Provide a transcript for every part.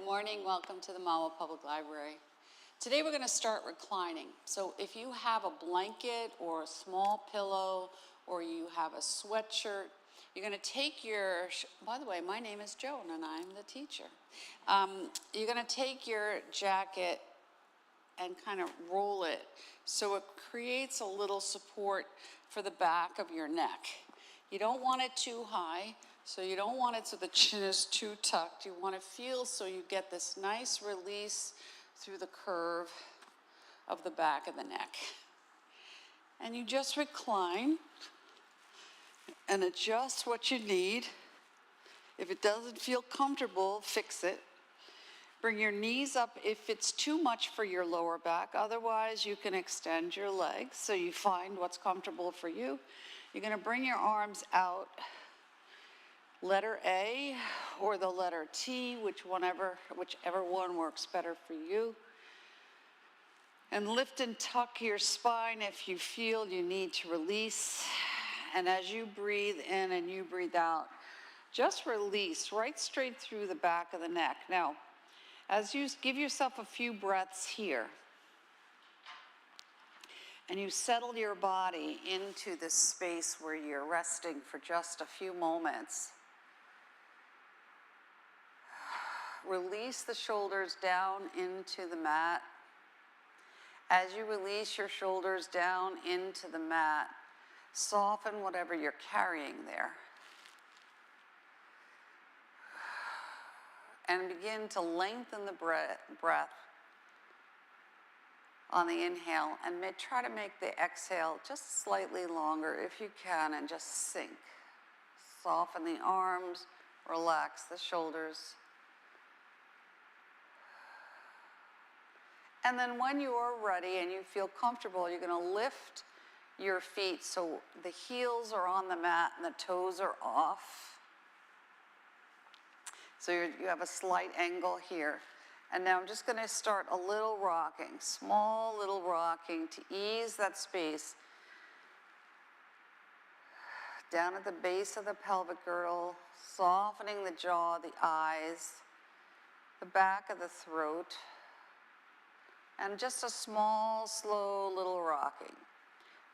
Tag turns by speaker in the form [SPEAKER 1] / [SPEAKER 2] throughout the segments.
[SPEAKER 1] morning. Welcome to the Mahwah Public Library. Today we're going to start reclining. So if you have a blanket or a small pillow or you have a sweatshirt, you're going to take your, by the way, my name is Joan and I'm the teacher. You're going to take your jacket and kind of roll it so it creates a little support for the back of your neck. You don't want it too high, so you don't want it so the chin is too tucked. You want to feel so you get this nice release through the curve of the back of the neck. And you just recline and adjust what you need. If it doesn't feel comfortable, fix it. Bring your knees up if it's too much for your lower back. Otherwise, you can extend your legs so you find what's comfortable for you. You're going to bring your arms out, letter A or the letter T, whichever one works better for you. And lift and tuck your spine if you feel you need to release. And as you breathe in and you breathe out, just release right straight through the back of the neck. Now, as you give yourself a few breaths here, and you settle your body into this space where you're resting for just a few moments, release the shoulders down into the mat. As you release your shoulders down into the mat, soften whatever you're carrying there. And begin to lengthen the breath on the inhale, and try to make the exhale just slightly longer if you can, and just sink. Soften the arms, relax the shoulders. And then when you are ready and you feel comfortable, you're going to lift your feet so the heels are on the mat and the toes are off. So you have a slight angle here. And now I'm just going to start a little rocking, small little rocking to ease that space. Down at the base of the pelvic girdle, softening the jaw, the eyes, the back of the throat. And just a small, slow little rocking.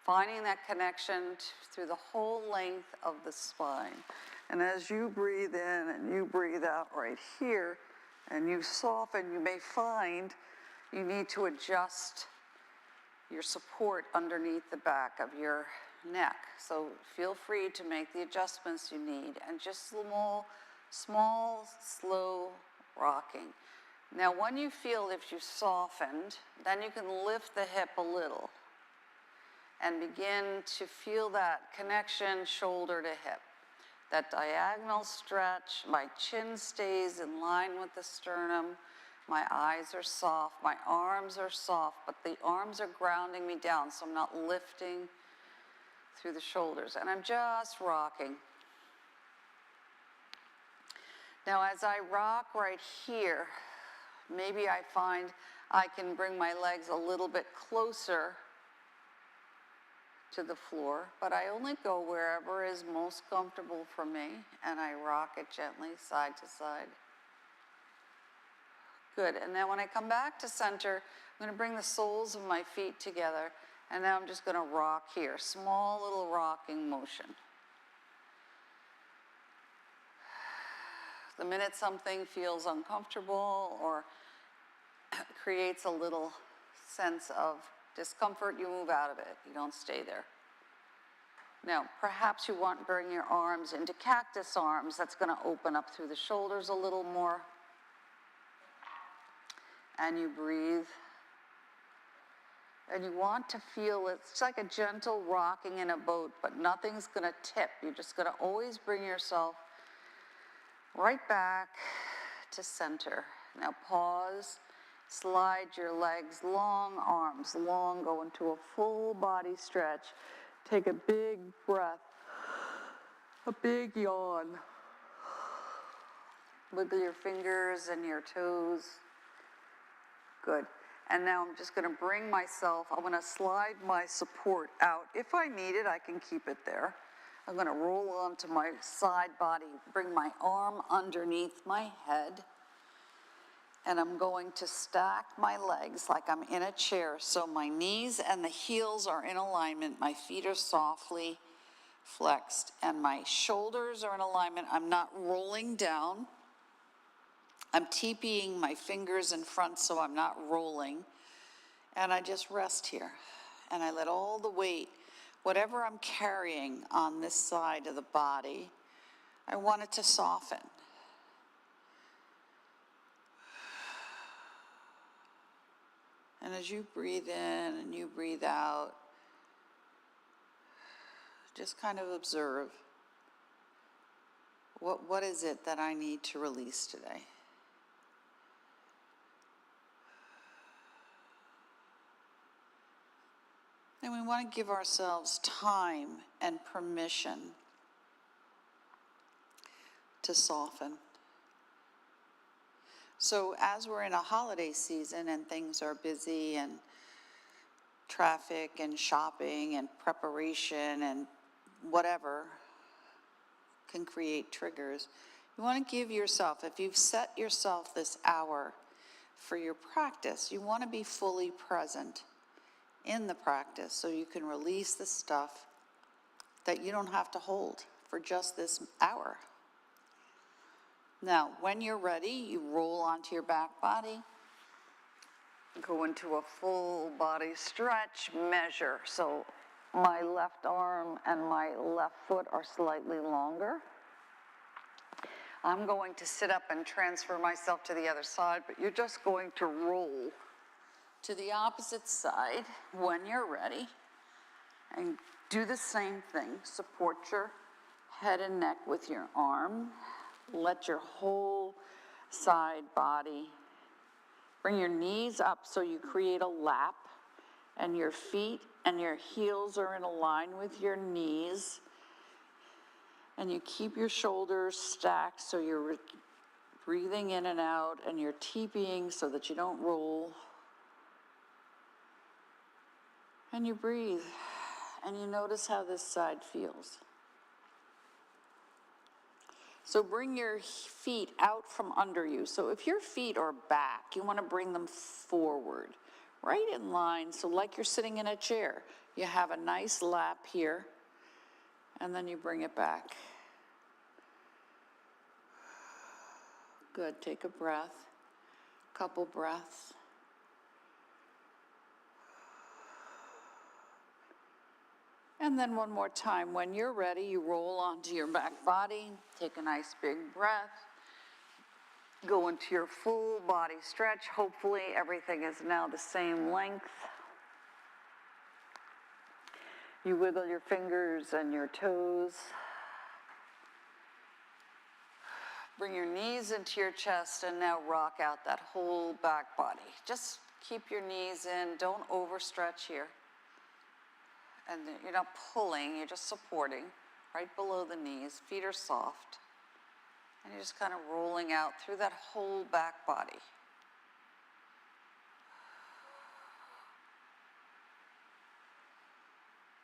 [SPEAKER 1] Finding that connection through the whole length of the spine. And as you breathe in and you breathe out right here, and you soften, you may find you need to adjust your support underneath the back of your neck. So feel free to make the adjustments you need, and just small, slow rocking. Now, when you feel if you've softened, then you can lift the hip a little and begin to feel that connection shoulder to hip. That diagonal stretch, my chin stays in line with the sternum, my eyes are soft, my arms are soft, but the arms are grounding me down, so I'm not lifting through the shoulders, and I'm just rocking. Now, as I rock right here, maybe I find I can bring my legs a little bit closer to the floor, but I only go wherever is most comfortable for me, and I rock it gently side to side. Good, and then when I come back to center, I'm going to bring the soles of my feet together, and now I'm just going to rock here, small little rocking motion. The minute something feels uncomfortable or creates a little sense of discomfort, you move out of it. You don't stay there. Now, perhaps you want to bring your arms into cactus arms. That's going to open up through the shoulders a little more. And you breathe. And you want to feel it's like a gentle rocking in a boat, but nothing's going to tip. You're just going to always bring yourself right back to center. Now pause. Slide your legs long, arms long, go into a full body stretch. Take a big breath, a big yawn. Wiggle your fingers and your toes. Good. And now I'm just going to bring myself, I'm going to slide my support out. If I need it, I can keep it there. I'm going to roll onto my side body, bring my arm underneath my head. And I'm going to stack my legs like I'm in a chair, so my knees and the heels are in alignment, my feet are softly flexed, and my shoulders are in alignment. I'm not rolling down. I'm TPing my fingers in front so I'm not rolling. And I just rest here. And I let all the weight, whatever I'm carrying on this side of the body, I want it to soften. And as you breathe in and you breathe out, just kind of observe, what is it that I need to release today? And we want to give ourselves time and permission to soften. So as we're in a holiday season and things are busy and traffic and shopping and preparation and whatever can create triggers, you want to give yourself, if you've set yourself this hour for your practice, you want to be fully present in the practice so you can release the stuff that you don't have to hold for just this hour. Now, when you're ready, you roll onto your back body, go into a full body stretch, measure. So my left arm and my left foot are slightly longer. I'm going to sit up and transfer myself to the other side, but you're just going to roll to the opposite side when you're ready and do the same thing. Support your head and neck with your arm. Let your whole side body, bring your knees up so you create a lap, and your feet and your heels are in a line with your knees, and you keep your shoulders stacked so you're breathing in and out, and you're TPing so that you don't roll. And you breathe, and you notice how this side feels. So bring your feet out from under you. So if your feet are back, you want to bring them forward, right in line. So like you're sitting in a chair, you have a nice lap here, and then you bring it back. Good, take a breath, couple breaths. And then one more time, when you're ready, you roll onto your back body, take a nice big breath, go into your full body stretch. Hopefully everything is now the same length. You wiggle your fingers and your toes. Bring your knees into your chest and now rock out that whole back body. Just keep your knees in, don't overstretch here. And you're not pulling, you're just supporting right below the knees. Feet are soft. And you're just kind of rolling out through that whole back body.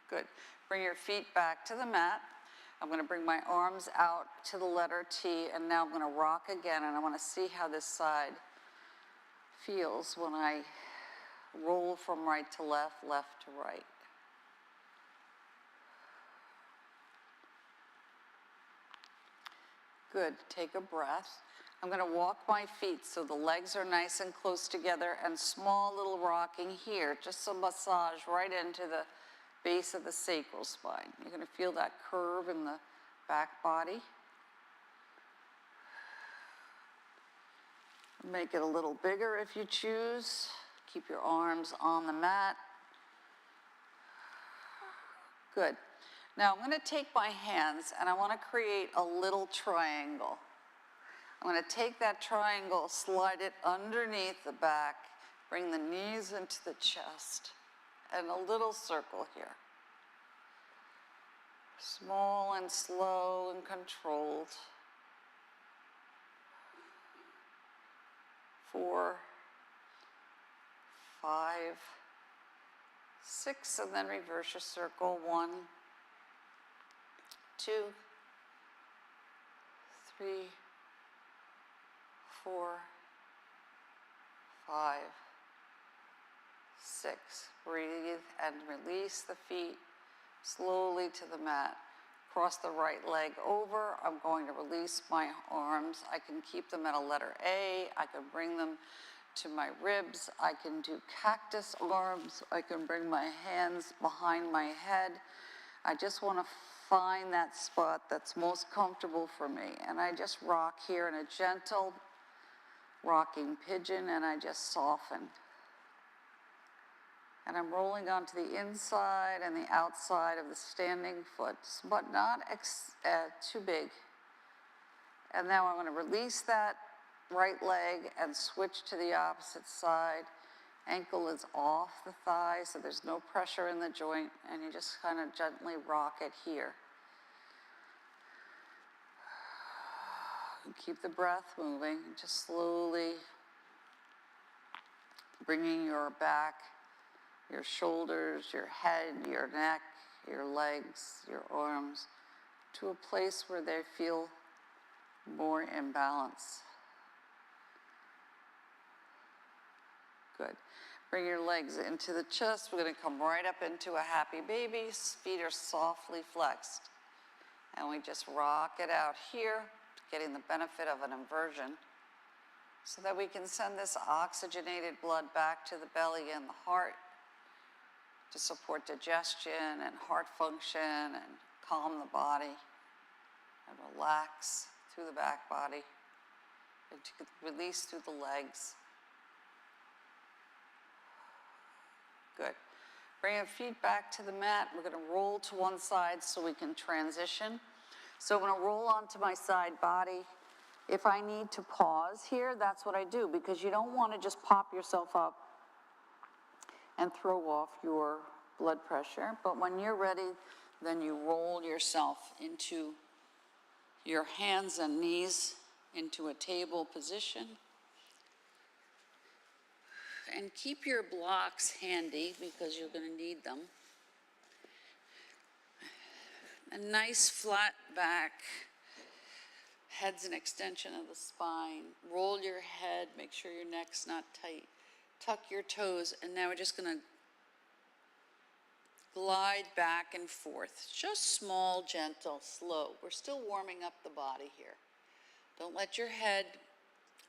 [SPEAKER 1] Good. Bring your feet back to the mat. I'm going to bring my arms out to the letter T, and now I'm going to rock again, and I want to see how this side feels when I roll from right to left, left to right. Good, take a breath. I'm going to walk my feet so the legs are nice and close together, and small little rocking here, just a massage right into the base of the sacral spine. You're going to feel that curve in the back body. Make it a little bigger if you choose. Keep your arms on the mat. Good. Now I'm going to take my hands and I want to create a little triangle. I'm going to take that triangle, slide it underneath the back, bring the knees into the chest, and a little circle here. Small and slow and controlled. 4, 5, 6, and then reverse your circle. 1, 2, 3, 4, 5, 6. Breathe and release the feet slowly to the mat. Cross the right leg over. I'm going to release my arms. I can keep them at a letter A. I can bring them to my ribs. I can do cactus arms. I can bring my hands behind my head. I just want to find that spot that's most comfortable for me. And I just rock here in a gentle rocking pigeon, and I just soften. And I'm rolling onto the inside and the outside of the standing foot, but not too big. And now I'm going to release that right leg and switch to the opposite side. Ankle is off the thigh, so there's no pressure in the joint, and you just kind of gently rock it here. Keep the breath moving, just slowly bringing your back, your shoulders, your head, your neck, your legs, your arms to a place where they feel more in balance. Good. Bring your legs into the chest. We're going to come right up into a happy baby. Feet are softly flexed. And we just rock it out here, getting the benefit of an inversion so that we can send this oxygenated blood back to the belly and the heart to support digestion and heart function and calm the body and relax through the back body and to release through the legs. Good. Bring your feet back to the mat. We're going to roll to one side so we can transition. So I'm going to roll onto my side body. If I need to pause here, that's what I do, because you don't want to just pop yourself up and throw off your blood pressure. But when you're ready, then you roll yourself into your hands and knees into a table position. And keep your blocks handy because you're going to need them. A nice flat back. Head's an extension of the spine. Roll your head, make sure your neck's not tight. Tuck your toes, and now we're just going to glide back and forth. Just small, gentle, slow. We're still warming up the body here. Don't let your head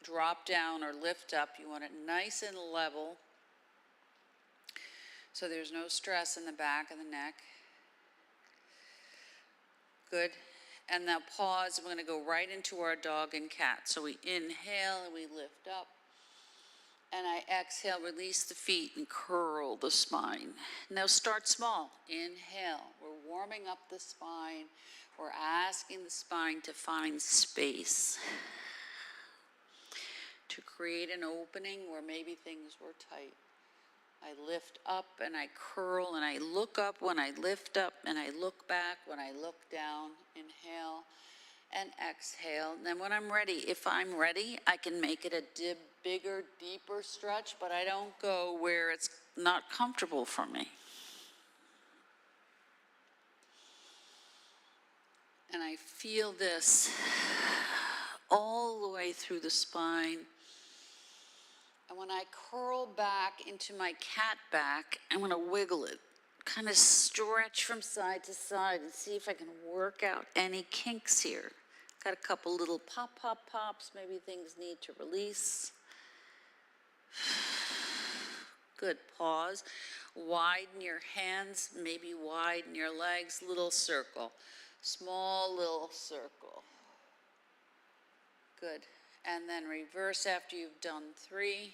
[SPEAKER 1] drop down or lift up. You want it nice and level so there's no stress in the back of the neck. Good. And now pause. We're going to go right into our dog and cat. So we inhale and we lift up. And I exhale, release the feet and curl the spine. Now start small. Inhale. We're warming up the spine. We're asking the spine to find space, to create an opening where maybe things were tight. I lift up and I curl and I look up when I lift up and I look back when I look down. Inhale and exhale. And then when I'm ready, if I'm ready, I can make it a bigger, deeper stretch, but I don't go where it's not comfortable for me. And I feel this all the way through the spine. And when I curl back into my cat back, I'm going to wiggle it, kind of stretch from side to side and see if I can work out any kinks here. Got a couple little pops, maybe things need to release. Good, pause. Widen your hands, maybe widen your legs, little circle. Small little circle. Good. And then reverse after you've done 3.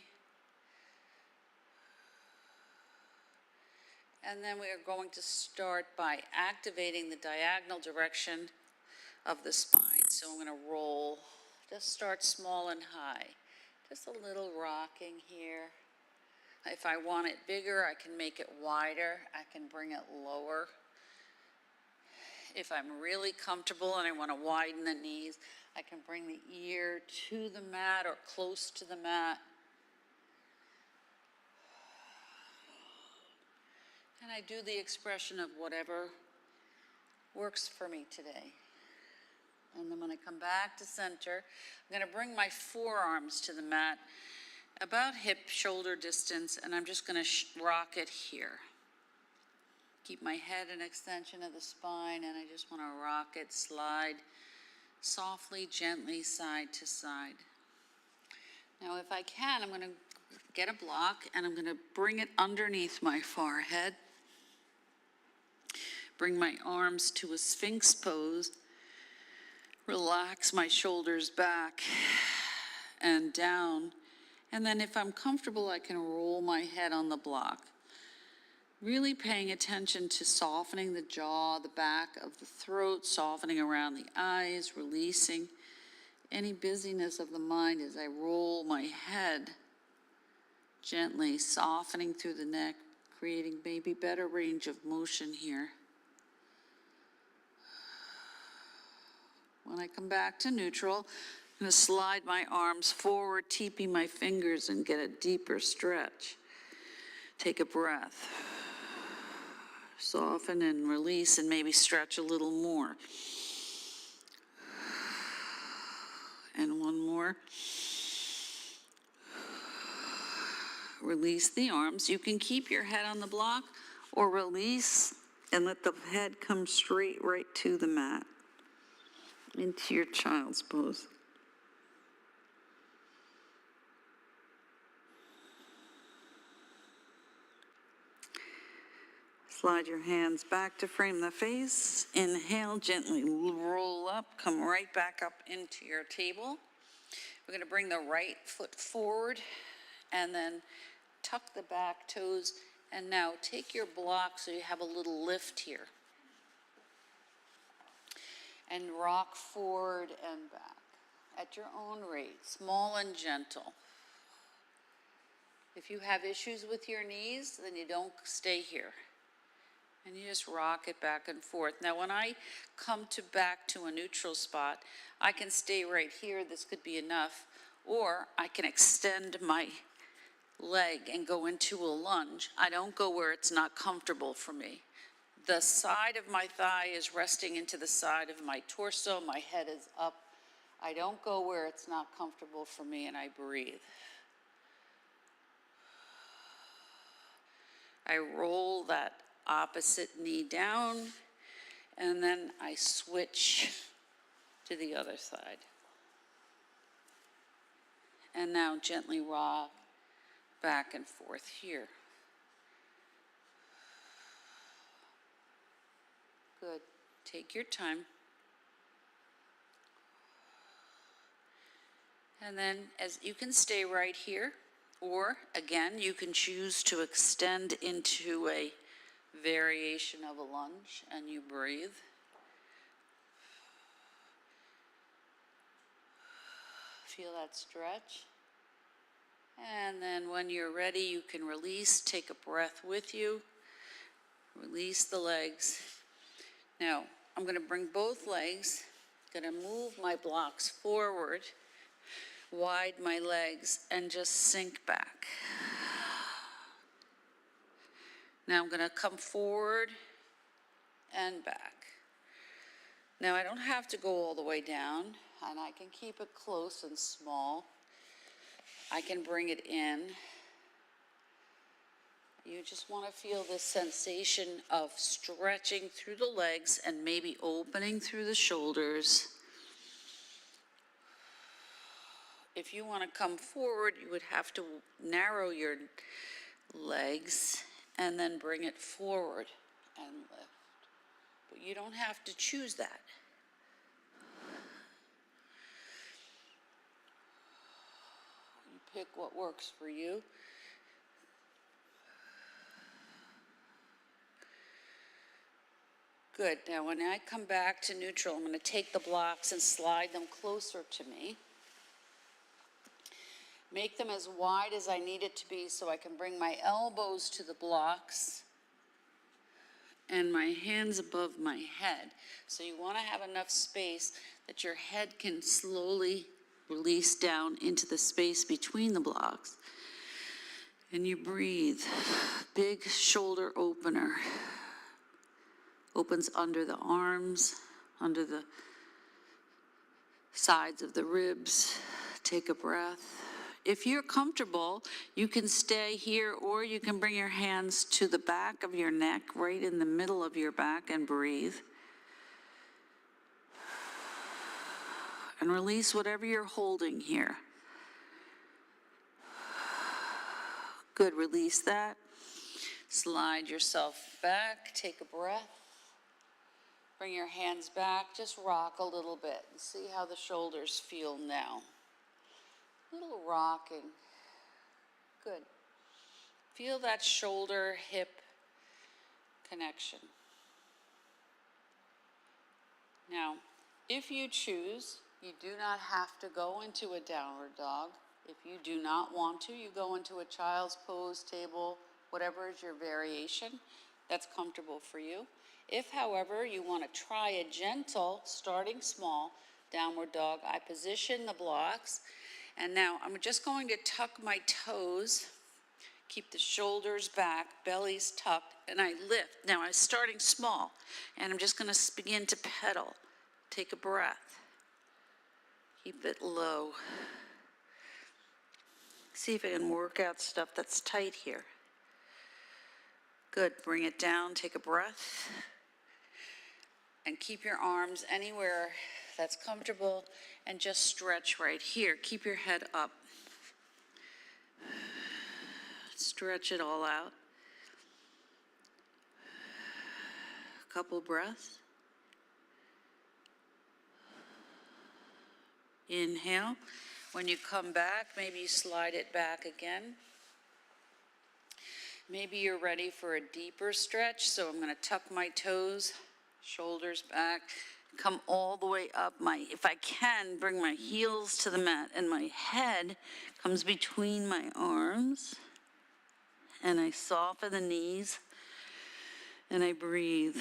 [SPEAKER 1] And then we are going to start by activating the diagonal direction of the spine. So I'm going to roll. Just start small and high. Just a little rocking here. If I want it bigger, I can make it wider. I can bring it lower. If I'm really comfortable and I want to widen the knees, I can bring the ear to the mat or close to the mat. And I do the expression of whatever works for me today. And then when I come back to center, I'm going to bring my forearms to the mat about hip shoulder distance, and I'm just going to rock it here. Keep my head an extension of the spine, and I just want to rock it, slide softly, gently, side to side. Now, if I can, I'm going to get a block, and I'm going to bring it underneath my forehead. Bring my arms to a Sphinx pose. Relax my shoulders back and down. And then if I'm comfortable, I can roll my head on the block. Really paying attention to softening the jaw, the back of the throat, softening around the eyes, releasing any busyness of the mind as I roll my head gently, softening through the neck, creating maybe better range of motion here. When I come back to neutral, I'm going to slide my arms forward, teepee my fingers, and get a deeper stretch. Take a breath. Soften and release, and maybe stretch a little more. And one more. Release the arms. You can keep your head on the block or release and let the head come straight right to the mat, into your child's pose. Slide your hands back to frame the face. Inhale, gently roll up, come right back up into your table. We're going to bring the right foot forward and then tuck the back toes. And now take your block so you have a little lift here. And rock forward and back at your own rate, small and gentle. If you have issues with your knees, then you don't stay here. And you just rock it back and forth. Now, when I come back to a neutral spot, I can stay right here. This could be enough. Or I can extend my leg and go into a lunge. I don't go where it's not comfortable for me. The side of my thigh is resting into the side of my torso. My head is up. I don't go where it's not comfortable for me, and I breathe. I roll that opposite knee down, and then I switch to the other side. And now gently rock back and forth here. Good. Take your time. And then as you can stay right here, or again, you can choose to extend into a variation of a lunge, and you breathe. Feel that stretch. And then when you're ready, you can release, take a breath with you. Release the legs. Now, I'm going to bring both legs, going to move my blocks forward, wide my legs, and just sink back. Now I'm going to come forward and back. Now I don't have to go all the way down, and I can keep it close and small. I can bring it in. You just want to feel this sensation of stretching through the legs and maybe opening through the shoulders. If you want to come forward, you would have to narrow your legs and then bring it forward and lift. But you don't have to choose that. You pick what works for you. Good. Now when I come back to neutral, I'm going to take the blocks and slide them closer to me. Make them as wide as I need it to be so I can bring my elbows to the blocks and my hands above my head. So you want to have enough space that your head can slowly release down into the space between the blocks. And you breathe. Big shoulder opener. Opens under the arms, under the sides of the ribs. Take a breath. if you're comfortable, you can stay here, or you can bring your hands to the back of your neck, right in the middle of your back, and breathe. And release whatever you're holding here. Good, release that. Slide yourself back, take a breath. Bring your hands back, just rock a little bit and see how the shoulders feel now. A little rocking. Good. Feel that shoulder hip connection. Now, if you choose, you do not have to go into a downward dog. If you do not want to, you go into a child's pose, table, whatever is your variation that's comfortable for you. If, however, you want to try a gentle, starting small, downward dog, I position the blocks. And now I'm just going to tuck my toes, keep the shoulders back, belly's tucked, and I lift. Now I'm starting small, and I'm just going to begin to pedal. Take a breath. Keep it low. See if I can work out stuff that's tight here. Good, bring it down, take a breath. And keep your arms anywhere that's comfortable, and just stretch right here. Keep your head up. Stretch it all out. A couple breaths. Inhale. When you come back, maybe you slide it back again. Maybe you're ready for a deeper stretch, so I'm going to tuck my toes, shoulders back, come all the way up. If I can, bring my heels to the mat, and my head comes between my arms, and I soften the knees, and I breathe.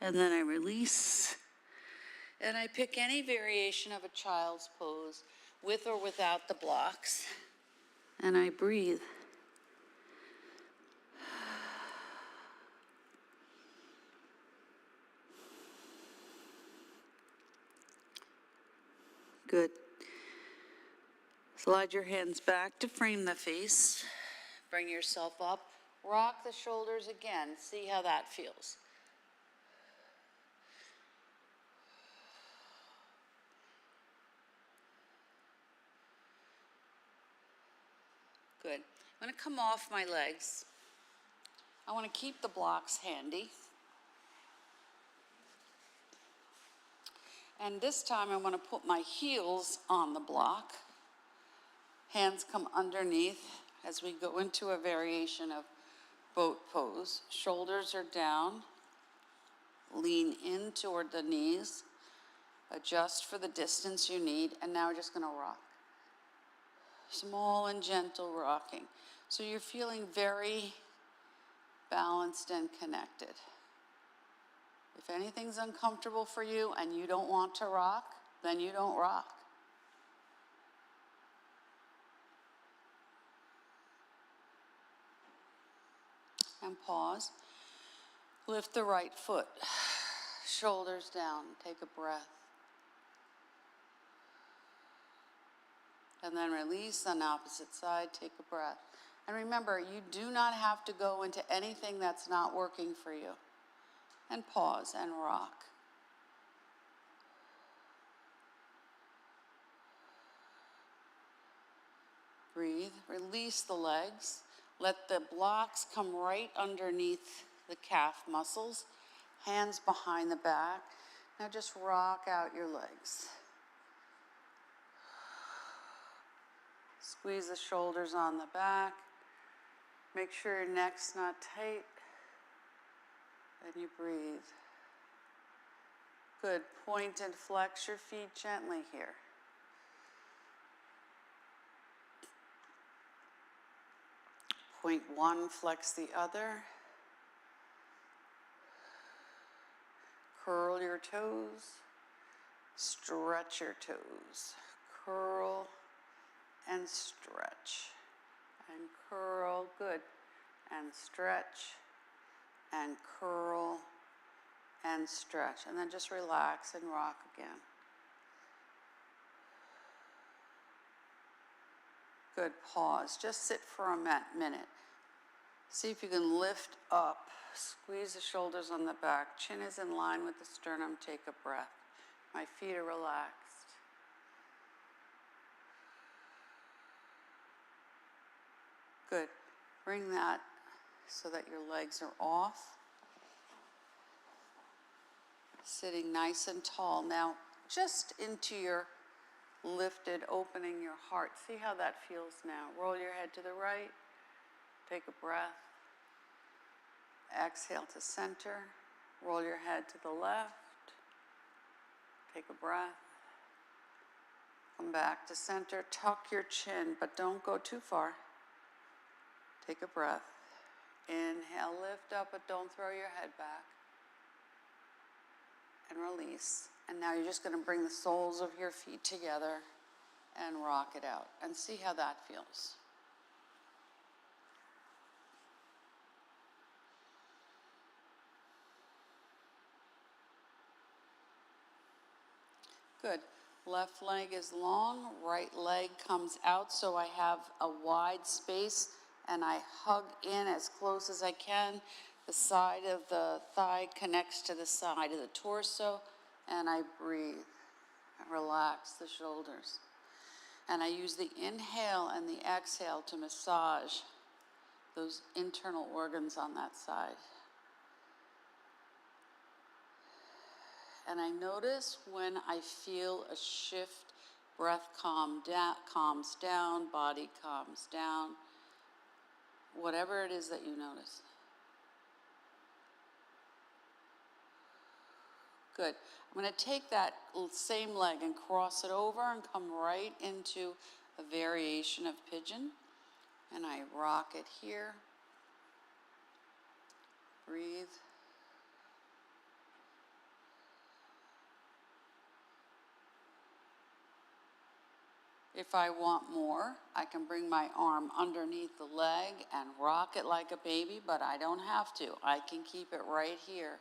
[SPEAKER 1] And then I release, and I pick any variation of a child's pose, with or without the blocks, and I breathe. Good. Slide your hands back to frame the face. Bring yourself up. Rock the shoulders again. See how that feels. Good. I'm going to come off my legs. I want to keep the blocks handy. And this time I want to put my heels on the block. Hands come underneath as we go into a variation of boat pose. Shoulders are down. Lean in toward the knees. Adjust for the distance you need. And now we're just going to rock. Small and gentle rocking. So you're feeling very balanced and connected. If anything's uncomfortable for you and you don't want to rock, then you don't rock. And pause. Lift the right foot. Shoulders down. Take a breath. And then release on the opposite side. Take a breath. And remember, you do not have to go into anything that's not working for you. And pause and rock. Breathe. Release the legs. Let the blocks come right underneath the calf muscles. Hands behind the back. Now just rock out your legs. Squeeze the shoulders on the back. Make sure your neck's not tight. And you breathe. Good. Point and flex your feet gently here. Point one, flex the other. Curl your toes. Stretch your toes. Curl and stretch. And curl. Good. And stretch. and curl and stretch. And then just relax and rock again. Good, pause. Just sit for a minute. See if you can lift up. Squeeze the shoulders on the back. Chin is in line with the sternum. Take a breath. My feet are relaxed. Good. Bring that so that your legs are off. Sitting nice and tall. Now, just into your lifted, opening your heart. See how that feels now. Roll your head to the right. Take a breath. Exhale to center. Roll your head to the left. Take a breath. Come back to center. Tuck your chin, but don't go too far. Take a breath. Inhale, lift up, but don't throw your head back. And release. And now you're just going to bring the soles of your feet together and rock it out. And see how that feels. Good. Left leg is long, right leg comes out, so I have a wide space and I hug in as close as I can. The side of the thigh connects to the side of the torso, and I breathe. I relax the shoulders. And I use the inhale and the exhale to massage those internal organs on that side. And I notice when I feel a shift, breath calms down, body calms down, whatever it is that you notice. Good. I'm going to take that same leg and cross it over and come right into a variation of pigeon. And I rock it here. Breathe. If I want more, I can bring my arm underneath the leg and rock it like a baby, but I don't have to. I can keep it right here.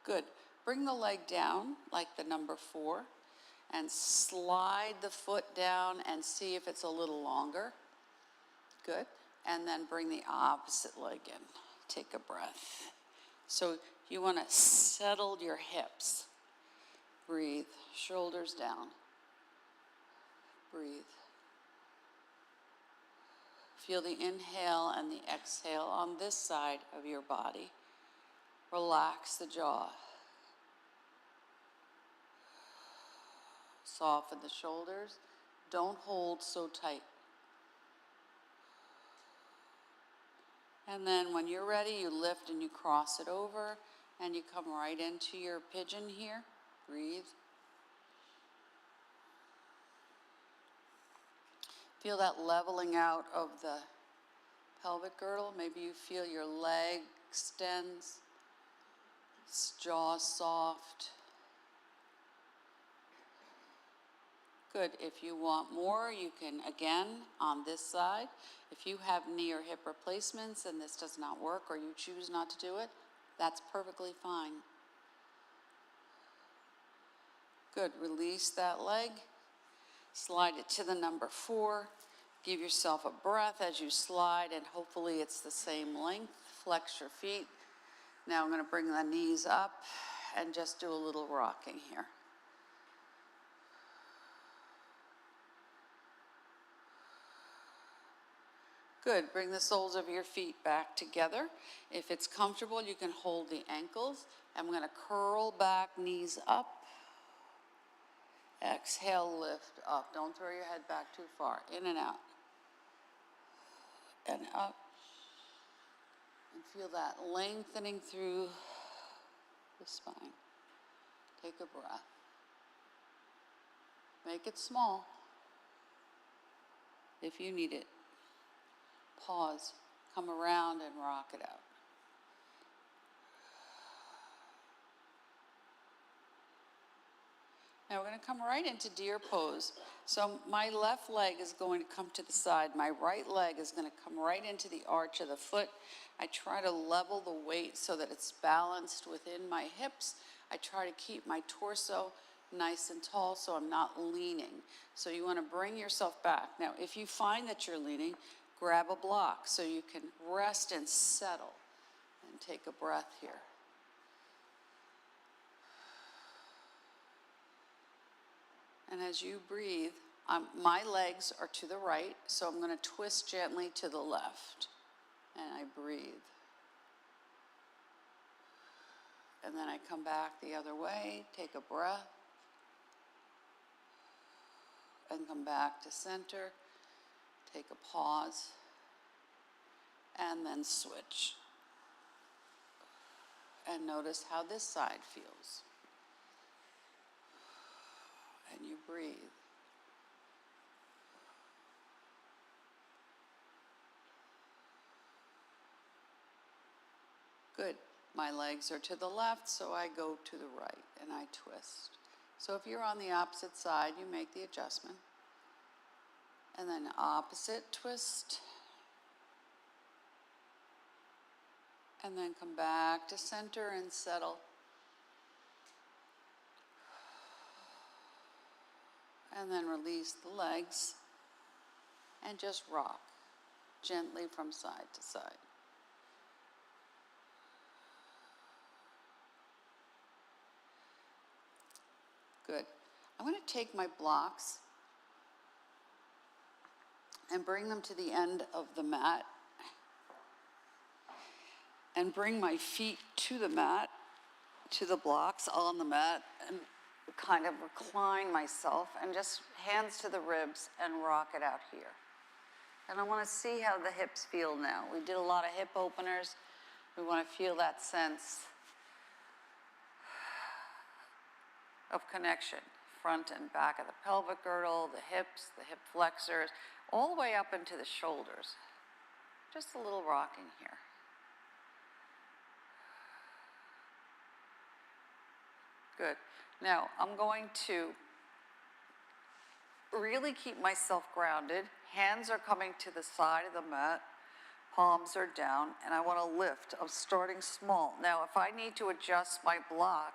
[SPEAKER 1] Good. Bring the leg down like the number 4 and slide the foot down and see if it's a little longer. Good. And then bring the opposite leg in. Take a breath. So you want to settle your hips. Breathe. Shoulders down. Breathe. Feel the inhale and the exhale on this side of your body. Relax the jaw. Soften the shoulders. Don't hold so tight. And then when you're ready, you lift and you cross it over and you come right into your pigeon here. Breathe. Feel that leveling out of the pelvic girdle. Maybe you feel your leg extends, jaw soft. Good. If you want more, you can, again, on this side. If you have knee or hip replacements and this does not work or you choose not to do it, that's perfectly fine. Good. Release that leg. Slide it to the number 4. Give yourself a breath as you slide, and hopefully it's the same length. Flex your feet. Now I'm going to bring the knees up and just do a little rocking here. Good. Bring the soles of your feet back together. If it's comfortable, you can hold the ankles. I'm going to curl back, knees up. Exhale, lift up. Don't throw your head back too far. In and out. And up. And feel that lengthening through the spine. Take a breath. Make it small if you need it. Pause. Come around and rock it out. Now we're going to come right into deer pose. So my left leg is going to come to the side. My right leg is going to come right into the arch of the foot. I try to level the weight so that it's balanced within my hips. I try to keep my torso nice and tall so I'm not leaning. So you want to bring yourself back. Now, if you find that you're leaning, grab a block so you can rest and settle and take a breath here. And as you breathe, my legs are to the right, so I'm going to twist gently to the left. And I breathe. And then I come back the other way, take a breath, and come back to center, take a pause, and then switch. And notice how this side feels. And you breathe. Good. My legs are to the left, so I go to the right and I twist. So if you're on the opposite side, you make the adjustment. And then opposite twist. And then come back to center and settle. And then release the legs and just rock gently from side to side. Good. I'm going to take my blocks and bring them to the end of the mat and bring my feet to the mat, to the blocks on the mat, and kind of recline myself and just hands to the ribs and rock it out here. And I want to see how the hips feel now. We did a lot of hip openers. We want to feel that sense of connection, front and back of the pelvic girdle, the hip flexors, all the way up into the shoulders. Just a little rocking here. Good. Now, I'm going to really keep myself grounded. Hands are coming to the side of the mat. Palms are down, and I want to lift. I'm starting small. Now, if I need to adjust my block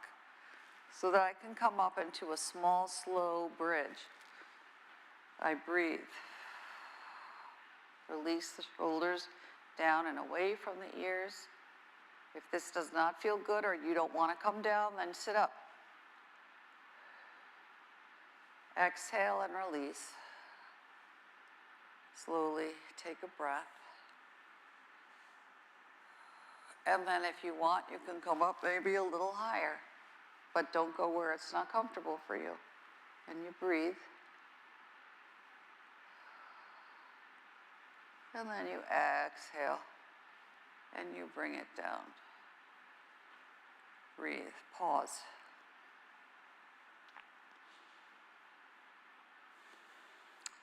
[SPEAKER 1] so that I can come up into a small, slow bridge, I breathe. Release the shoulders down and away from the ears. If this does not feel good or you don't want to come down, then sit up. Exhale and release. Slowly take a breath. And then if you want, you can come up maybe a little higher, but don't go where it's not comfortable for you. And you breathe. And then you exhale and you bring it down. Breathe, pause.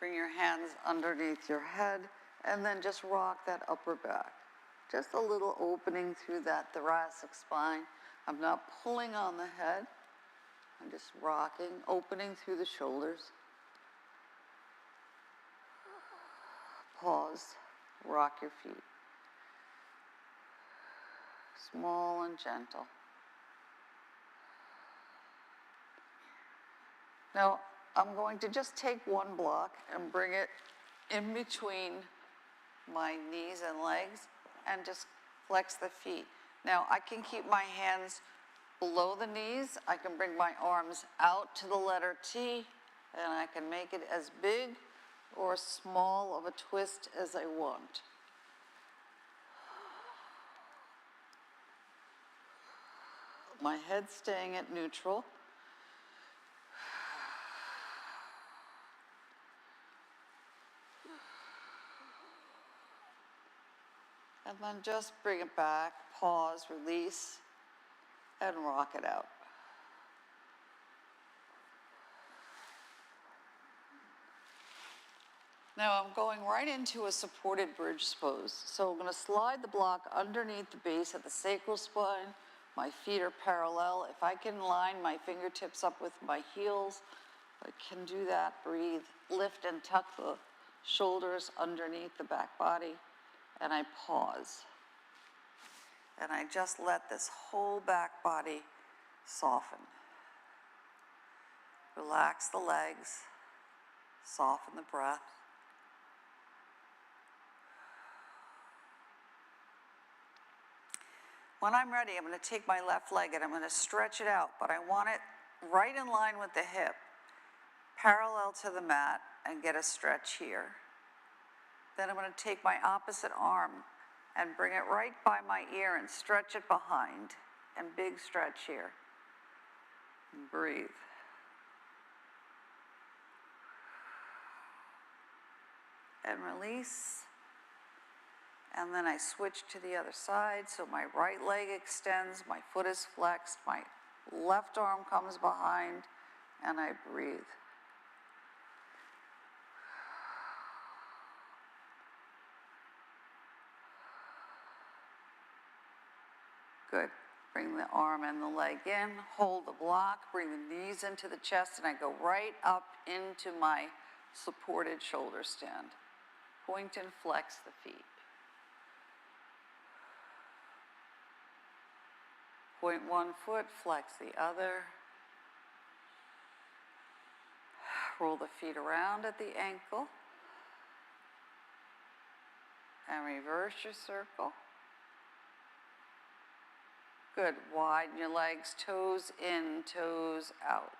[SPEAKER 1] Bring your hands underneath your head and then just rock that upper back. Just a little opening through that thoracic spine. I'm not pulling on the head. I'm just rocking, opening through the shoulders. Pause, rock your feet. Small and gentle. Now, I'm going to just take one block and bring it in between my knees and legs and just flex the feet. Now, I can keep my hands below the knees. I can bring my arms out to the letter T, and I can make it as big or small of a twist as I want. My head staying at neutral. And then just bring it back, pause, release, and rock it out. Now I'm going right into a supported bridge pose. So I'm going to slide the block underneath the base of the sacral spine. My feet are parallel. If I can line my fingertips up with my heels, I can do that. Breathe, lift and tuck the shoulders underneath the back body, and I pause. And I just let this whole back body soften. Relax the legs, soften the breath. When I'm ready, I'm going to take my left leg and I'm going to stretch it out, but I want it right in line with the hip, parallel to the mat, and get a stretch here. Then I'm going to take my opposite arm and bring it right by my ear and stretch it behind, and big stretch here. And breathe. And release. And then I switch to the other side, so my right leg extends, my foot is flexed, my left arm comes behind, and I breathe. Good. Bring the arm and the leg in, hold the block, bring the knees into the chest, and I go right up into my supported shoulder stand. Point and flex the feet. Point one foot, flex the other. Roll the feet around at the ankle. And reverse your circle. Good. Widen your legs, toes in, toes out.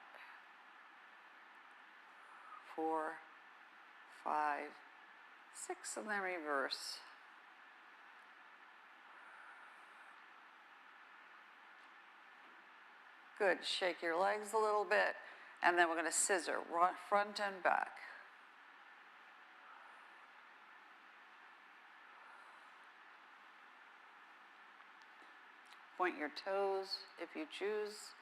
[SPEAKER 1] 4, 5, 6, and then reverse. Good. Shake your legs a little bit, and then we're going to scissor front and back. Point your toes if you choose.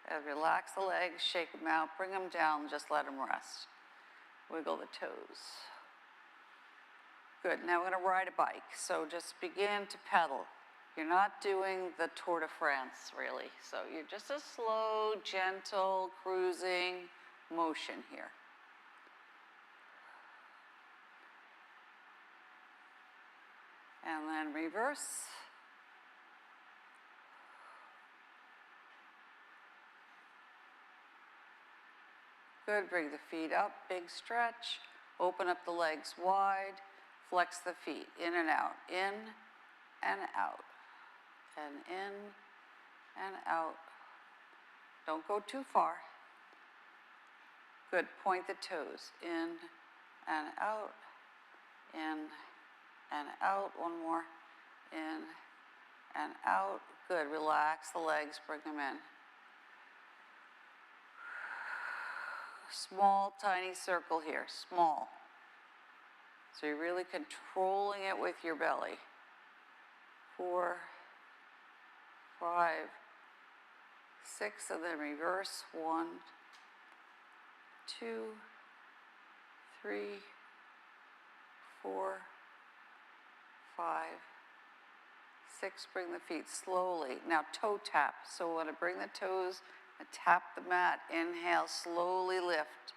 [SPEAKER 1] And relax the legs, shake them out, bring them down, just let them rest. Wiggle the toes. Good, now we're gonna ride a bike. So just begin to pedal. You're not doing the Tour de France, really. So you're just a slow, gentle, cruising motion here. And then reverse. Good, bring the feet up, big stretch. Open up the legs wide, flex the feet, in and out, in and out, and in and out. Don't go too far. Good, point the toes, in and out, in and out. One more, in and out. Good, relax the legs, bring them in. Small, tiny circle here, small. So you're really controlling it with your belly. 4, 5, 6, and then reverse. 1, 2, 3, 4, 5, 6. Bring the feet slowly. Now toe tap. So I want to bring the toes and tap the mat. Inhale, slowly lift.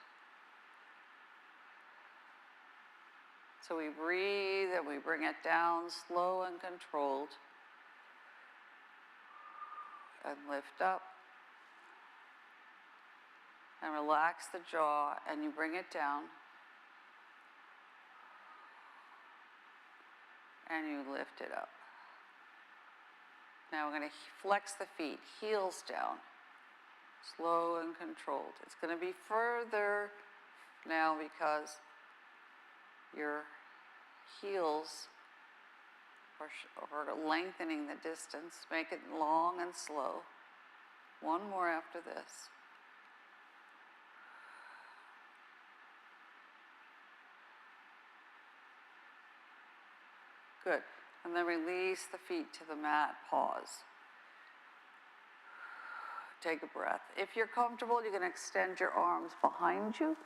[SPEAKER 1] So we breathe and we bring it down, slow and controlled. And lift up. And relax the jaw, and you bring it down. And you lift it up. Now we're going to flex the feet, heels down. Slow and controlled. It's going to be further now because your heels are lengthening the distance. Make it long and slow. One more after this. Good. And then release the feet to the mat. Pause. Take a breath. If you're comfortable, you can extend your arms behind you.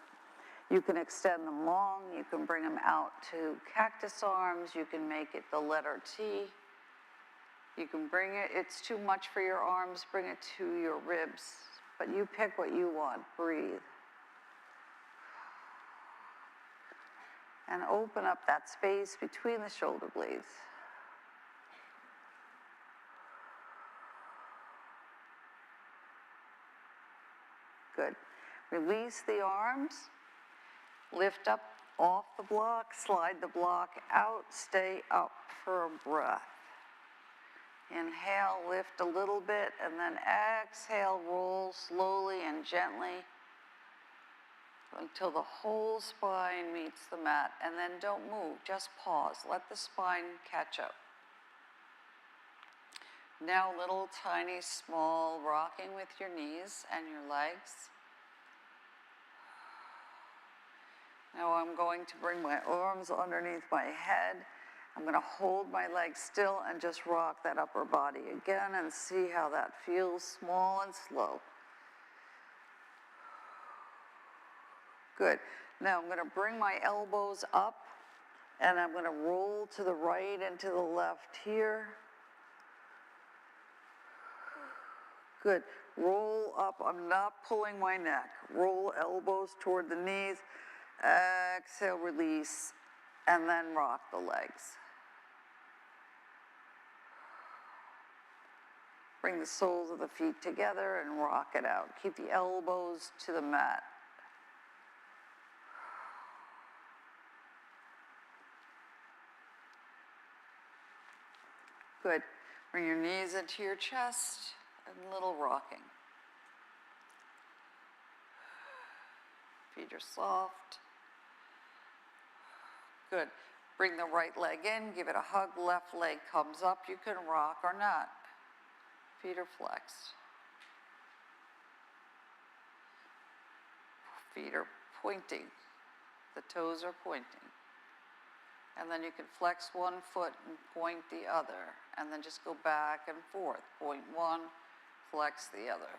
[SPEAKER 1] You can extend them long. You can bring them out to cactus arms. You can make it the letter T. You can bring it, it's too much for your arms, bring it to your ribs.
[SPEAKER 2] but you pick what you want. Breathe. And open up that space between the shoulder blades. Good. Release the arms. Lift up off the block, slide the block out, stay up for a breath. Inhale, lift a little bit, and then exhale, roll slowly and gently until the whole spine meets the mat. And then don't move, just pause. Let the spine catch up. Now little tiny small rocking with your knees and your legs. Now I'm going to bring my arms underneath my head. I'm going to hold my legs still and just rock that upper body again and see how that feels, small and slow. Good. Now I'm going to bring my elbows up and I'm going to roll to the right and to the left here. Good. Roll up. I'm not pulling my neck. Roll elbows toward the knees. Exhale, release, and then rock the legs. Bring the soles of the feet together and rock it out. Keep the elbows to the mat. Good. Bring your knees into your chest and a little rocking. Feet are soft. Good. Bring the right leg in, give it a hug, left leg comes up. You can rock or not. Feet are flexed. Feet are pointing. The toes are pointing. And then you can flex one foot and point the other. And then just go back and forth. Point one, flex the other.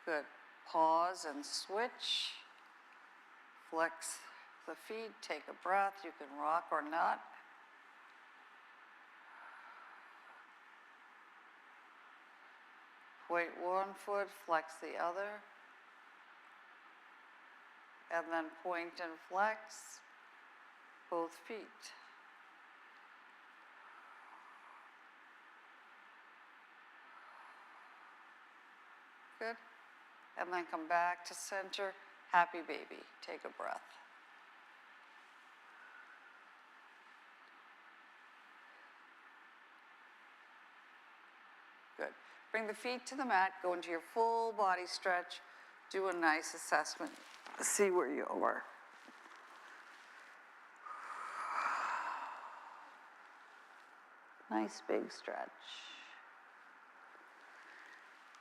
[SPEAKER 2] Good. Pause and switch. Flex the feet, take a breath. You can rock or not. Point one foot, flex the other. And then point and flex both feet. Good. And then come back to center, happy baby. Take a breath. Good. Bring the feet to the mat, go into your full body stretch, do a nice assessment, see where you are. Nice big stretch.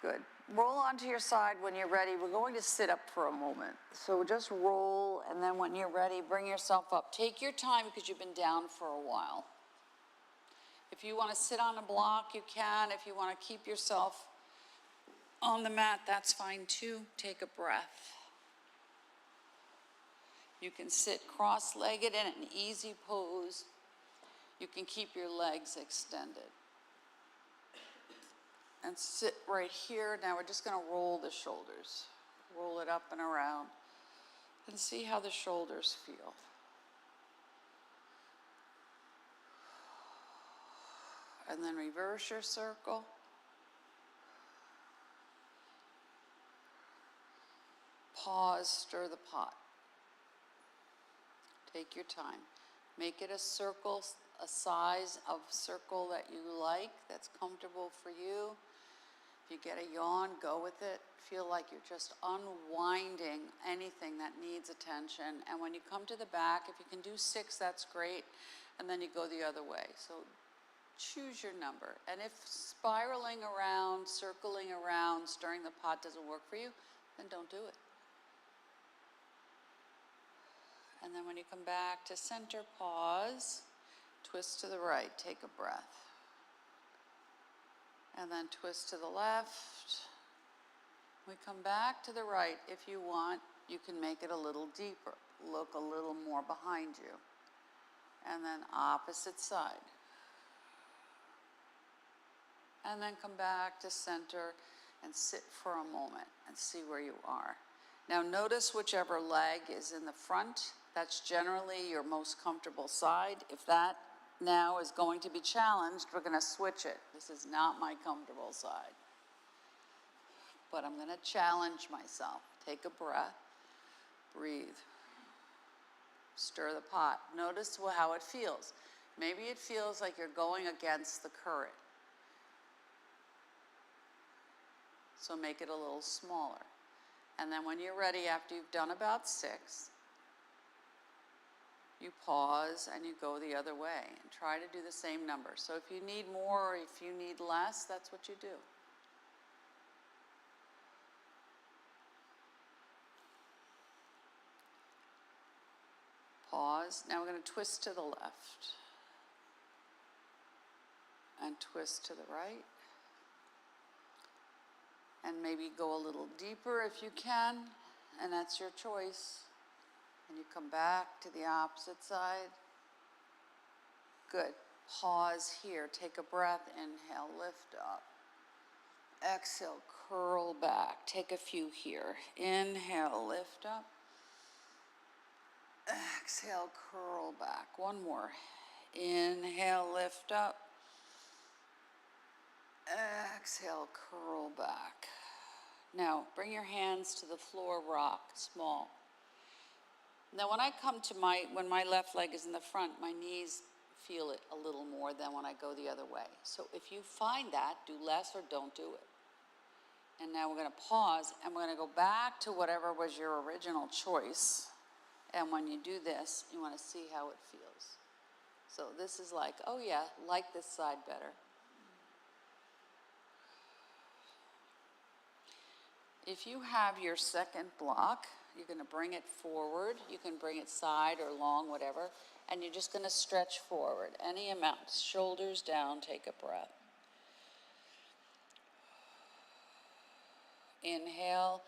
[SPEAKER 2] Good. Roll onto your side when you're ready. We're going to sit up for a moment. So just roll, and then when you're ready, bring yourself up. Take your time because you've been down for a while. If you want to sit on a block, you can. If you want to keep yourself on the mat, that's fine too. Take a breath. You can sit cross-legged in an easy pose. You can keep your legs extended. And sit right here. Now we're just going to roll the shoulders. Roll it up and around. And see how the shoulders feel. And then reverse your circle. Pause, stir the pot. Take your time. Make it a circle, a size of circle that you like, that's comfortable for you. If you get a yawn, go with it. Feel like you're just unwinding anything that needs attention. And when you come to the back, if you can do 6, that's great. And then you go the other way. So choose your number. And if spiraling around, circling around, stirring the pot doesn't work for you, then don't do it. And then when you come back to center, pause, twist to the right, take a breath. And then twist to the left. We come back to the right. If you want, you can make it a little deeper. Look a little more behind you. And then opposite side.
[SPEAKER 1] And then come back to center and sit for a moment and see where you are. Now notice whichever leg is in the front. That's generally your most comfortable side. If that now is going to be challenged, we're going to switch it. This is not my comfortable side. But I'm going to challenge myself. Take a breath. Breathe. Stir the pot. Notice how it feels. Maybe it feels like you're going against the current. So make it a little smaller. And then when you're ready, after you've done about 6, you pause and you go the other way and try to do the same number. So if you need more or if you need less, that's what you do. Pause. Now we're going to twist to the left and twist to the right. And maybe go a little deeper if you can, and that's your choice. And you come back to the opposite side. Good. Pause here. Take a breath. Inhale, lift up. Exhale, curl back. Take a few here. Inhale, lift up. Exhale, curl back. One more. Inhale, lift up. Exhale, curl back. Now, bring your hands to the floor, rock, small. Now, when I come to when my left leg is in the front, my knees feel it a little more than when I go the other way. So if you find that, do less or don't do it. And now we're going to pause, and we're going to go back to whatever was your original choice. And when you do this, you want to see how it feels. So this is like, oh yeah, like this side better. If you have your second block, you're going to bring it forward. You can bring it side or long, whatever. And you're just going to stretch forward any amount. Shoulders down, take a breath. Inhale,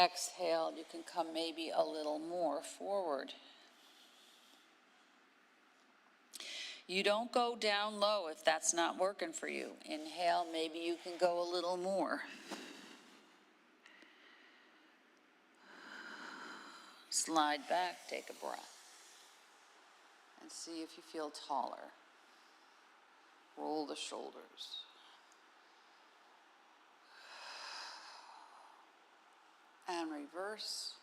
[SPEAKER 1] exhale. You can come maybe a little more forward. You don't go down low if that's not working for you. Inhale, maybe you can go a little more. Slide back, take a breath. And see if you feel taller. Roll the shoulders. And reverse.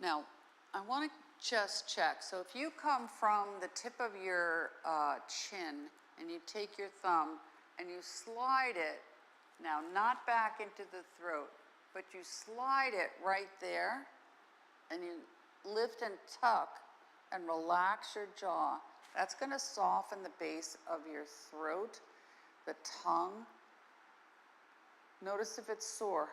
[SPEAKER 1] Now, I want to just check. So if you come from the tip of your chin and you take your thumb and you slide it, now not back into the throat, but you slide it right there and you lift and tuck and relax your jaw. That's going to soften the base of your throat, the tongue. Notice if it's sore.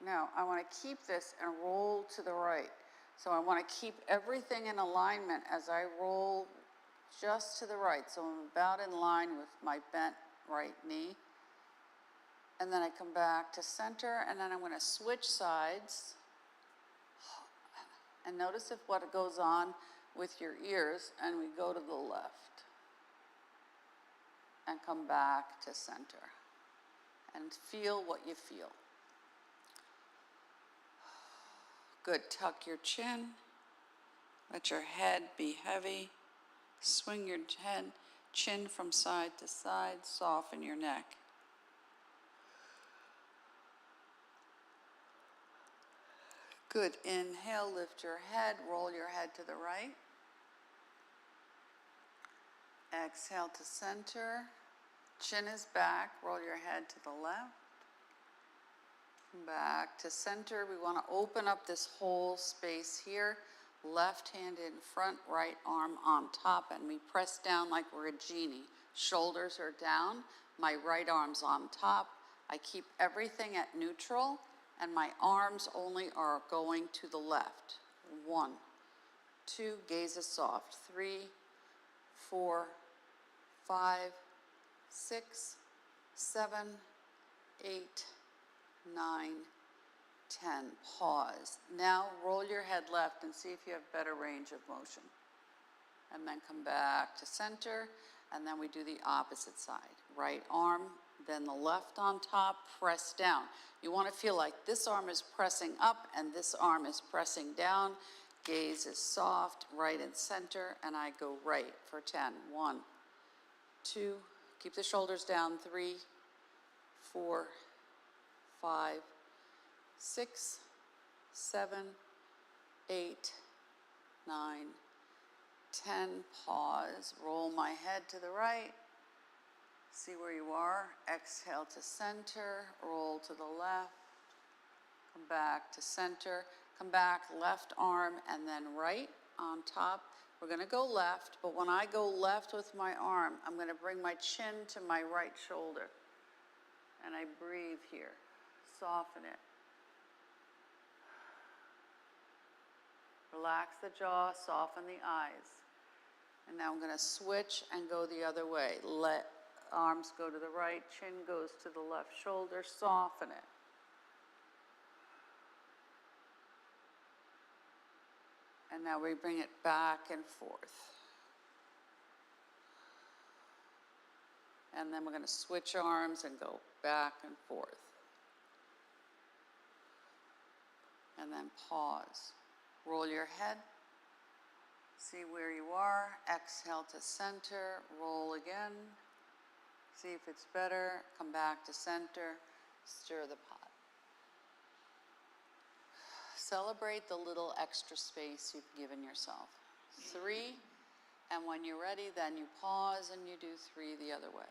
[SPEAKER 1] Now, I want to keep this and roll to the right. So I want to keep everything in alignment as I roll just to the right. So I'm about in line with my bent right knee. And then I come back to center, and then I'm going to switch sides. And notice if what goes on with your ears, and we go to the left. And come back to center. And feel what you feel. Good, tuck your chin. Let your head be heavy. Swing your head, chin from side to side, soften your neck. Good, inhale, lift your head, roll your head to the right. Exhale to center. Chin is back, roll your head to the left. Back to center. We want to open up this whole space here. Left hand in front, right arm on top, and we press down like we're a genie. Shoulders are down, my right arm's on top. I keep everything at neutral, and my arms only are going to the left. 1, 2, gaze is soft. 3, 4, 5, 6, 7, 8, 9, 10. Pause. Now roll your head left and see if you have better range of motion. and then come back to center, and then we do the opposite side. Right arm, then the left on top, press down. You want to feel like this arm is pressing up and this arm is pressing down. Gaze is soft, right and center, and I go right for 10. 1, 2, keep the shoulders down, 3, 4, 5, 6, 7, 8, 9, 10, pause, roll my head to the right, see where you are, exhale to center, roll to the left, come back to center, come back, left arm and then right on top. We're gonna go left, but when I go left with my arm, I'm gonna bring my chin to my right shoulder, and I breathe here, soften it. Relax the jaw, soften the eyes. And now I'm gonna switch and go the other way. Let arms go to the right, chin goes to the left shoulder, soften it. And now we bring it back and forth. And then we're gonna switch arms and go back and forth. And then pause. Roll your head. See where you are. Exhale to center. Roll again. See if it's better. Come back to center. Stir the pot. Celebrate the little extra space you've given yourself. 3, and when you're ready, then you pause and you do 3 the other way.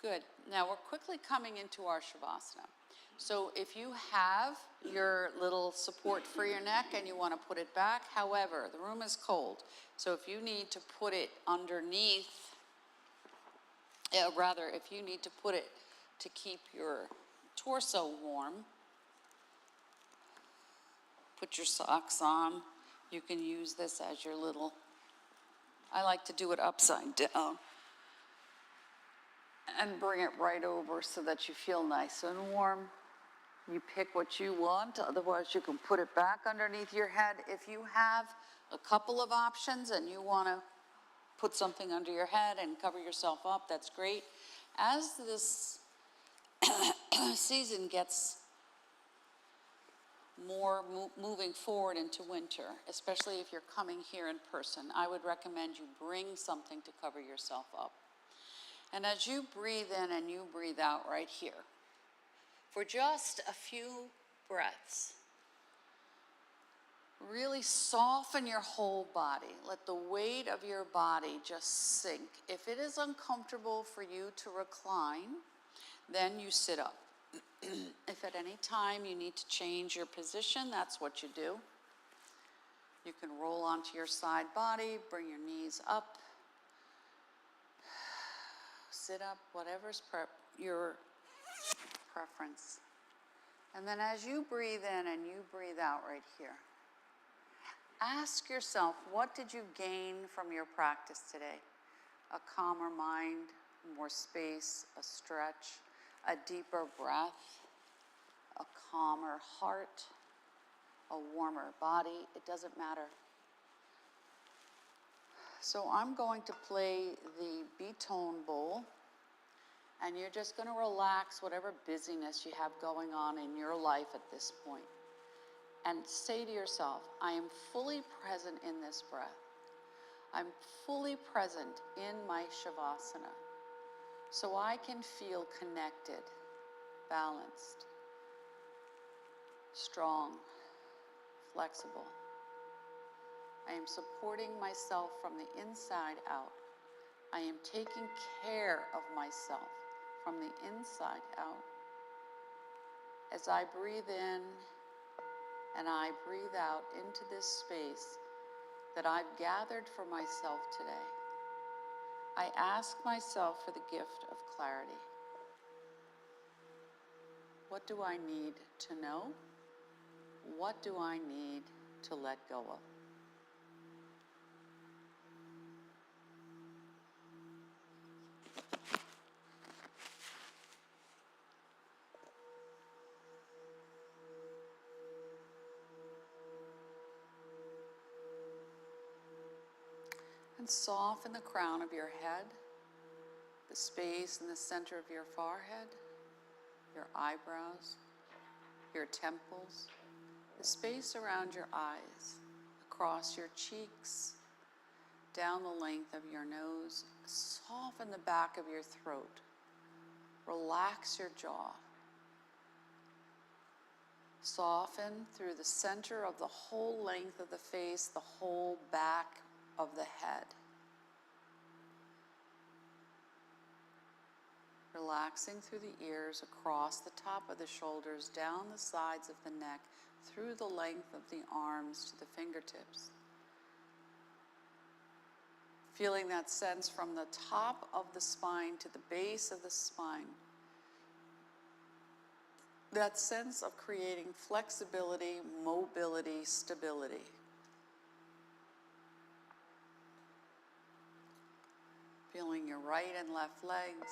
[SPEAKER 1] Good. Now we're quickly coming into our Shavasana. So if you have your little support for your neck and you want to put it back, however, the room is cold. So if you need to put it underneath, if you need to put it to keep your torso warm, put your socks on. You can use this as your little, I like to do it upside down. And bring it right over so that you feel nice and warm. You pick what you want, otherwise you can put it back underneath your head. If you have a couple of options and you want to put something under your head and cover yourself up, that's great. As this season gets more moving forward into winter, especially if you're coming here in person, I would recommend you bring something to cover yourself up. And as you breathe in and you breathe out right here, for just a few breaths, really soften your whole body. Let the weight of your body just sink. If it is uncomfortable for you to recline, then you sit up. If at any time you need to change your position, that's what you do. You can roll onto your side body, bring your knees up, sit up, whatever's your preference. And then as you breathe in and you breathe out right here, ask yourself, what did you gain from your practice today? A calmer mind, more space, a stretch, a deeper breath, a calmer heart, a warmer body. It doesn't matter. So I'm going to play the B-tone bowl, and you're just going to relax whatever busyness you have going on in your life at this point. And say to yourself, I am fully present in this breath. I'm fully present in my Shavasana, so I can feel connected, balanced, strong, flexible. I am supporting myself from the inside out. I am taking care of myself from the inside out. As I breathe in and I breathe out into this space that I've gathered for myself today, I ask myself for the gift of clarity. What do I need to know? What do I need to let go of? And soften the crown of your head, the space in the center of your forehead, your eyebrows, your temples, the space around your eyes, across your cheeks, down the length of your nose. Soften the back of your throat. Relax your jaw. Soften through the center of the whole length of the face, the whole back of the head. Relaxing through the ears, across the top of the shoulders, down the sides of the neck, through the length of the arms to the fingertips. Feeling that sense from the top of the spine to the base of the spine. That sense of creating flexibility, mobility, stability. Feeling your right and left legs,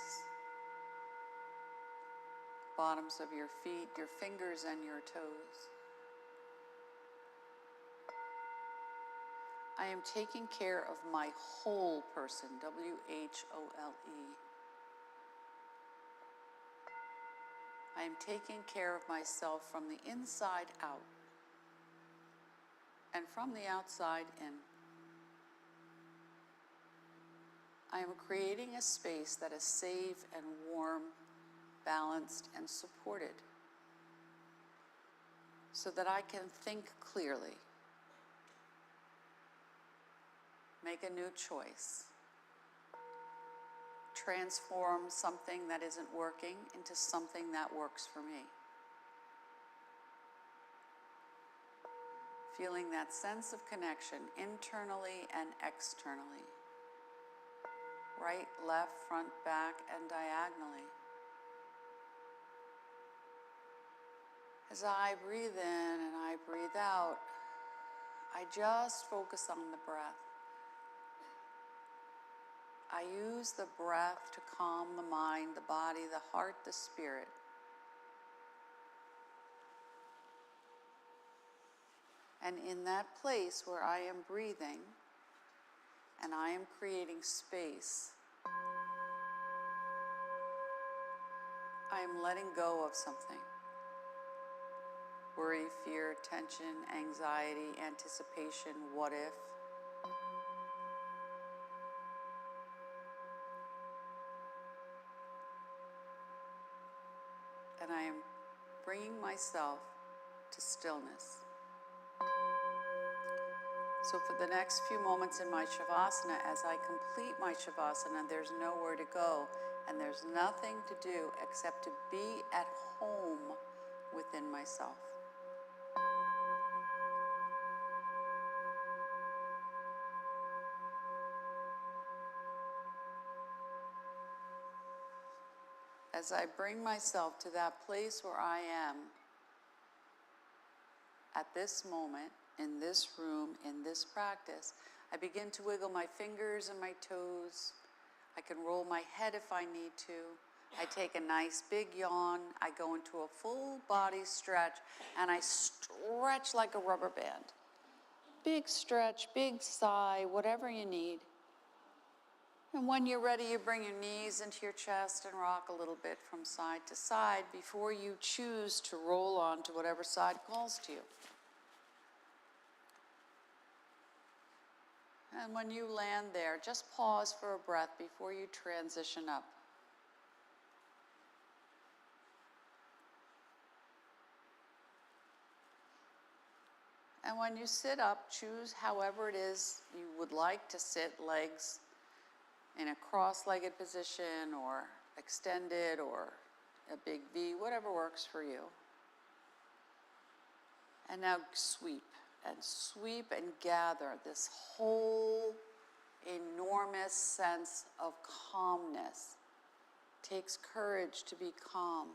[SPEAKER 1] bottoms of your feet, your fingers and your toes. I am taking care of my whole person, W-H-O-L-E. I am taking care of myself from the inside out and from the outside in. I am creating a space that is safe and warm, balanced and supported so that I can think clearly, make a new choice, transform something that isn't working into something that works for me. Feeling that sense of connection internally and externally. Right, left, front, back, and diagonally. As I breathe in and I breathe out, I just focus on the breath. I use the breath to calm the mind, the body, the heart, the spirit. And in that place where I am breathing and I am creating space, I am letting go of something. Worry, fear, tension, anxiety, anticipation, what if. And I am bringing myself to stillness. So for the next few moments in my Shavasana, as I complete my Shavasana, there's nowhere to go and there's nothing to do except to be at home within myself. As I bring myself to that place where I am at this moment, in this room, in this practice, I begin to wiggle my fingers and my toes. I can roll my head if I need to. I take a nice big yawn. I go into a full body stretch and I stretch like a rubber band. Big stretch, big sigh, whatever you need. And when you're ready, you bring your knees into your chest and rock a little bit from side to side before you choose to roll on to whatever side calls to you. And when you land there, just pause for a breath before you transition up. And when you sit up, choose however it is you would like to sit, legs in a cross-legged position or extended or a big V, whatever works for you. And now sweep and gather this whole enormous sense of calmness. It takes courage to be calm.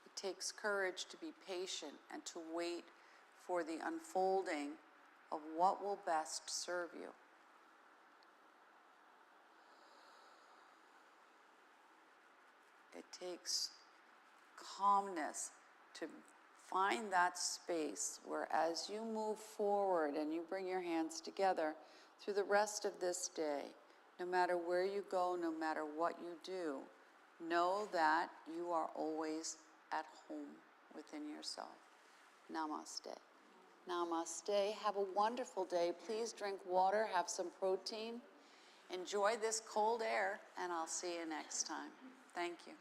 [SPEAKER 1] It takes courage to be patient and to wait for the unfolding of what will best serve you. It takes calmness to find that space where as you move forward and you bring your hands together, through the rest of this day. No matter where you go, no matter what you do, know that you are always at home within yourself. Namaste. Namaste. Have a wonderful day. Please drink water, have some protein. Enjoy this cold air, and I'll see you next time. Thank you.